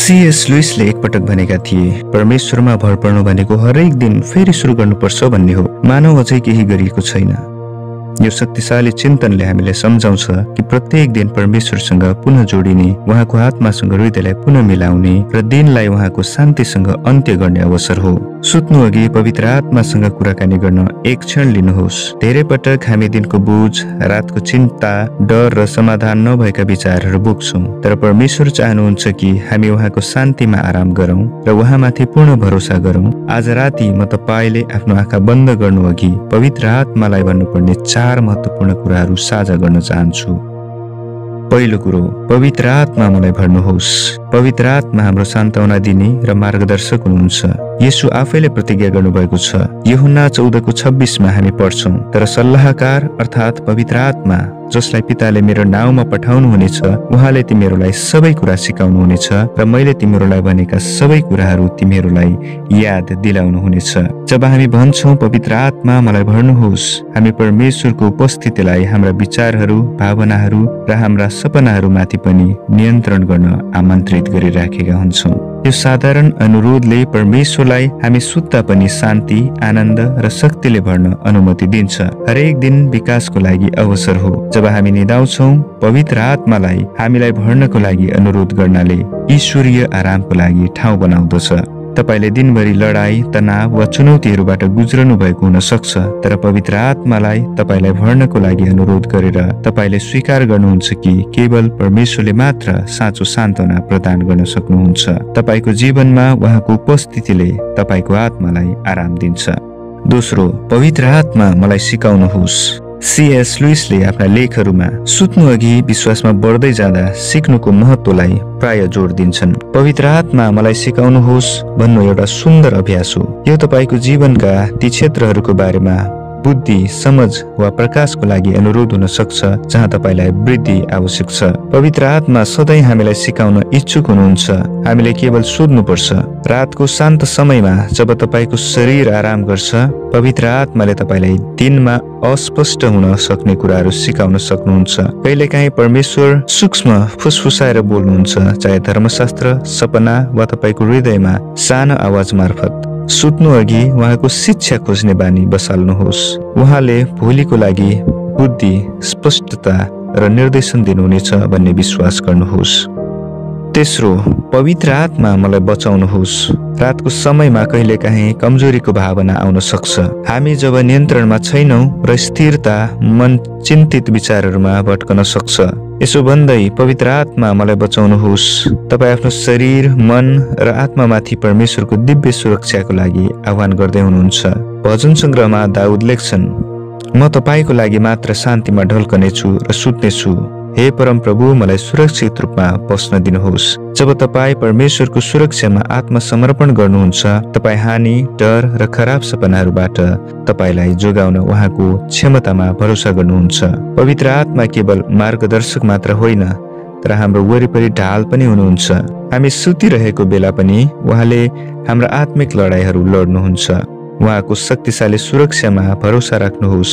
CS लुइसले एकपटक भनेका थिए, परमेश्वरमा भर पर्नु भनेको हरेक दिन फेरि सुरु गर्नुपर्छ भन्ने हो। मानव अझै केही गरिएको छैन। यो शक्तिशाली चिन्तनले हामीलाई सम्झाउँछ कि प्रत्येक दिन परमेश्वरसँग पुनः जोडिने, उहाँको आत्मासँग हृदयलाई पुनः मिलाउने र दिनलाई उहाँको शान्तिसँग अन्त्य गर्ने अवसर हो। सुत्नु अघि पवित्र आत्मासँग कुराकानी गर्न एक क्षण लिनुहोस्। धेरै पटक हामी दिनको बोझ, रातको चिन्ता, डर र समाधान नभएका विचारहरू बोक्छौँ। तर परमेश्वर चाहनुहुन्छ कि हामी उहाँको शान्तिमा आराम गरौँ र उहाँमाथि पूर्ण भरोसा गरौँ। आज राति म तपाईँले आफ्नो आँखा बन्द गर्नु अघि पवित्र आत्मालाई भन्नुपर्ने 4 महत्त्वपूर्ण कुराहरू साझा गर्न चाहन्छु। पहिलो कुरो, पवित्र आत्मा मलाई भर्नुहोस्। पवित्र आत्मा हाम्रो सान्त्वना दिने र मार्गदर्शक हुनुहुन्छ। येशू आफैले प्रतिज्ञा गर्नुभएको छ। यूहन्ना 14:26 मा हामी पढ्छौँ, तर सल्लाहकार अर्थात् पवित्र आत्मा जसलाई पिताले मेरो नाउँमा पठाउनु हुनेछ, उहाँले तिमीहरूलाई सबै कुरा सिकाउनु हुनेछ र मैले तिमीहरूलाई भनेका सबै कुराहरू तिमीहरूलाई याद दिलाउनु हुनेछ। जब हामी भन्छौँ पवित्र आत्मा मलाई भर्नुहोस्, हामी परमेश्वरको उपस्थितिलाई हाम्रा विचारहरू, भावनाहरू र हाम्रा सपनाहरूमाथि पनि नियन्त्रण गर्न आमन्त्रित गरिराखेका हुन्छौँ। यो साधारण अनुरोधले परमेश्वरलाई हामी सुत्दा पनि शान्ति, आनन्द र शक्तिले भर्न अनुमति दिन्छ। हरेक दिन विकासको लागि अवसर हो। जब हामी निदाउँछौँ, पवित्र आत्मालाई हामीलाई भर्नको लागि अनुरोध गर्नाले ईश्वरीय आरामको लागि ठाउँ बनाउँदछ। तपाईले दिनभरि लडाई, तनाव वा चुनौतीहरूबाट गुज्रनु भएको हुन सक्छ, तर पवित्र आत्मालाई तपाईलाई भर्नको लागि अनुरोध गरेर तपाईले स्वीकार गर्नुहुन्छ कि केवल परमेश्वरले मात्र साँचो सान्त्वना प्रदान गर्न सक्नुहुन्छ। तपाईको जीवनमा उहाँको उपस्थितिले तपाईको आत्मालाई आराम दिन्छ। दोस्रो, पवित्र आत्मा मलाई सिकाउनुहोस्। सीएस लुइसले आफ्ना लेखहरूमा सुत्नु अघि विश्वासमा बढ्दै जाँदा सिक्नुको महत्त्वलाई प्राय जोड दिन्छन्। पवित्र आत्मा मलाई सिकाउनुहोस् भन्नु एउटा सुन्दर अभ्यास हो। यो तपाईको जीवनका ती क्षेत्रहरूको बारेमा बुद्धि, समझ वा प्रकाशको लागि अनुरोध हुन सक्छ जहाँ तपाईलाई वृद्धि आवश्यक छ। पवित्र आत्मा सधैँ हामीलाई सिकाउन इच्छुक हुनुहुन्छ। हामीले केवल सोध्नुपर्छ। रातको शान्त समयमा जब तपाईको शरीर आराम गर्छ, पवित्र आत्माले तपाईलाई दिनमा अस्पष्ट हुन सक्ने कुराहरू सिकाउन सक्नुहुन्छ। कहिलेकाहीँ परमेश्वर सूक्ष्म फुसफुसाएर बोल्नुहुन्छ, चाहे धर्मशास्त्र, सपना वा तपाईको हृदयमा सानो आवाज मार्फत। सुत्नु अघि उहाँको शिक्षा खोज्ने बानी बसाल्नुहोस्। उहाँले भोलिको लागि बुद्धि, स्पष्टता र निर्देशन दिनुहुनेछ भन्ने विश्वास गर्नुहोस्। तेस्रो, पवित्र आत्मा मलाई बचाउनुहोस्। रातको समयमा कहिलेकाहीँ कमजोरीको भावना आउन सक्छ। हामी जब नियन्त्रणमा छैनौँ र स्थिरता, मन चिन्तित विचारहरूमा भट्कन सक्छ। यसो भन्दै पवित्र आत्मा मलाई बचाउनुहोस्। तपाईँ आफ्नो शरीर, मन र आत्मामाथि परमेश्वरको दिव्य सुरक्षाको लागि आह्वान गर्दै हुनुहुन्छ। भजन सङ्ग्रहमा दाउद लेख्छन्, म तपाईँको लागि मात्र शान्तिमा ढल्कनेछु र सुत्नेछु। हे परम प्रभु, मलाई सुरक्षित रूपमा बस्न दिनुहोस्। जब तपाईँ परमेश्वरको सुरक्षामा आत्मसमर्पण गर्नुहुन्छ, तपाईँ हानि, डर र खराब सपनाहरूबाट तपाईलाई जोगाउन उहाँको क्षमतामा भरोसा गर्नुहुन्छ। पवित्र आत्मा केवल मार्गदर्शक मात्र होइन, तर हाम्रो वरिपरि ढाल पनि हुनुहुन्छ। हामी सुतिरहेको बेला पनि उहाँले हाम्रा आत्मिक लडाइँहरू लड्नुहुन्छ। उहाँको शक्तिशाली सुरक्षामा भरोसा राख्नुहोस्।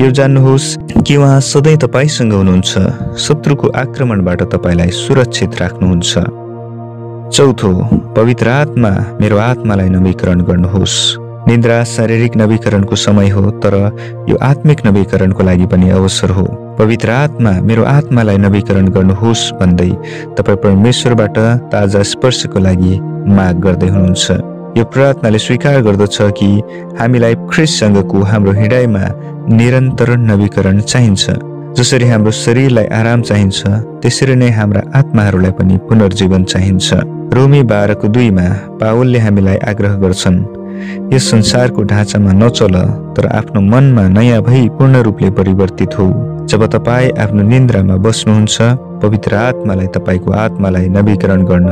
यो जान्नुहोस् कि उहाँ सधैँ तपाईसँग हुनुहुन्छ। शत्रुको आक्रमणबाट तपाईलाई सुरक्षित राख्नुहुन्छ। चौथो, पवित्र आत्मा मेरो आत्मालाई नवीकरण गर्नुहोस्। निद्रा शारीरिक नवीकरणको समय हो, तर यो आत्मिक नवीकरणको लागि पनि अवसर हो। पवित्र आत्मा मेरो आत्मालाई नवीकरण गर्नुहोस् भन्दै तपाईँ परमेश्वरबाट ताजा स्पर्शको लागि माग गर्दै हुनुहुन्छ। यो प्रार्थनाले स्वीकार गर्दछ कि हामीलाई ख्रीष्टसँगको हाम्रो हृदयमा निरन्तर नवीकरण चाहिन्छ। जसरी हाम्रो शरीरलाई आराम चाहिन्छ, त्यसरी नै हाम्रा आत्माहरूलाई पनि पुनर्जीवन चाहिन्छ। रोमी 12:2 मा पावलले हामीलाई आग्रह गर्छन्, यस संसारको ढाँचामा नचल, तर आफ्नो मनमा नयाँ भई पूर्ण रूपले परिवर्तित हो। जब तपाईँ आफ्नो निन्द्रामा बस्नुहुन्छ, पवित्र आत्मालाई तपाईको आत्मालाई नवीकरण गर्न,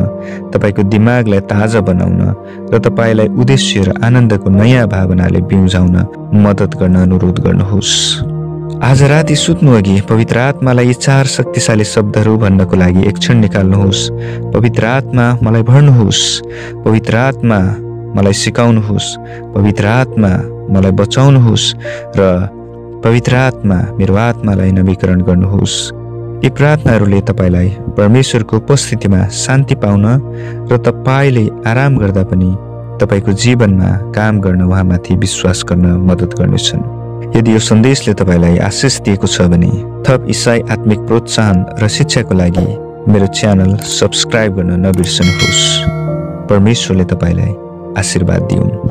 तपाईको दिमागलाई ताजा बनाउन र तपाईलाई उद्देश्य र आनन्दको नयाँ भावनाले बिउजाउन मद्दत गर्न अनुरोध गर्नुहोस्। आज राति सुत्नु अघि पवित्र आत्मालाई यी 4 शक्तिशाली शब्दहरू भन्नको लागि एक क्षण निकाल्नुहोस्। पवित्र आत्मा मलाई भर्नुहोस्। पवित्र आत्मा मलाई सिकाउनुहोस्। पवित्र आत्मा मलाई बचाउनुहोस् र पवित्र आत्मा मेरो आत्मालाई नवीकरण गर्नुहोस्। यी प्रार्थनाहरूले तपाईलाई परमेश्वरको उपस्थितिमा शान्ति पाउन र तपाईले आराम गर्दा पनि तपाईको जीवनमा काम गर्न उहाँमाथि विश्वास गर्न मद्दत गर्नेछन्। यदि यो सन्देशले तपाईलाई आशिष दिएको छ भने थप ईसाई आत्मिक प्रोत्साहन र शिक्षाको लागि मेरो च्यानल सब्स्क्राइब गर्न नबिर्सनुहोस्। परमेश्वरले तपाईलाई आशीर्वाद दिउन्।